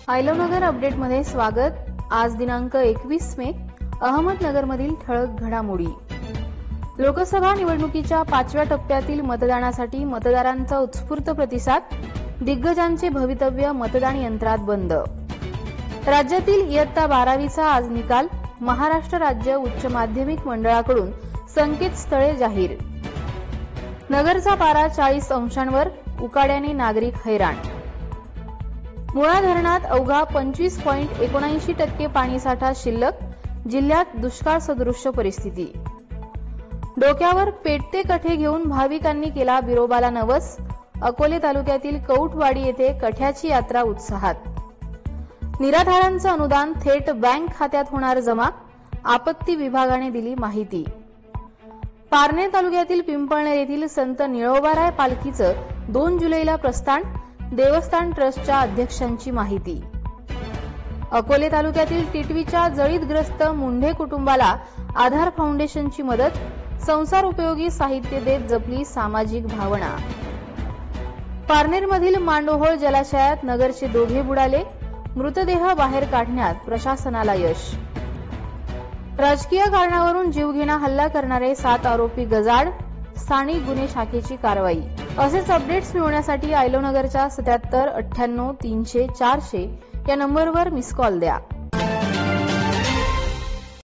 आयलोनगर अपडेटमध्ये स्वागत। आज दिनांक 21 मे अहमदनगरमधील ठळक घडामोडी। लोकसभा निवडणुकीच्या 5व्या टप्प्यातील मतदानासाठी मतदारांचा उत्स्फूर्त प्रतिसाद। दिग्गजांचे भवितव्य मतदान यंत्रात बंद। राज्यातील इयत्ता 12वीचा आज निकाल। महाराष्ट्र राज्य उच्च माध्यमिक मंडळाकडून संकेतस्थळे जाहीर। नगरचा पारा 40 अंशांवर, उकाड्याने नागरिक हैराण। मुळा धरणात अवघा 25.79% पाणीसाठा शिल्लक। जिल्ह्यात दुष्काळ सदृश्य परिस्थिती। डोक्यावर पेटते कठे घेऊन भाविकांनी केला बिरोबाला नवस। अकोले तालुक्यातील कौठवाडी येथे कठ्याची यात्रा उत्साहात। निराधारांचं अनुदान थेट बँक खात्यात होणार जमा। आपत्ती विभागाने दिली माहिती। पारनेर तालुक्यातील पिंपळनेर येथील संत निळोबाराय पालखीचं 2 जुलैला प्रस्थान। देवस्थान ट्रस्टच्या अध्यक्षांची माहिती। अकोले तालुक्यातील टिटवीच्या जळीतग्रस्त मुंढे कुटुंबाला आधार फाउंडेशनची मदत। संसार उपयोगी साहित्य देत जपली सामाजिक भावना। पारनेरमधील मांडोहोळ जलाशयात नगरचे दोघे बुडाले। मृतदेह बाहेर काढण्यात प्रशासनाला यश। राजकीय कारणावरून जीवघेणा हल्ला करणारे 7 आरोपी गजाआड। स्थानिक गुन्हे शाखेची कारवाई। असेच अपडेट्स मिळवण्यासाठी आयलोनगरच्या 77 98 300 400 या नंबरवर मिस कॉल द्या।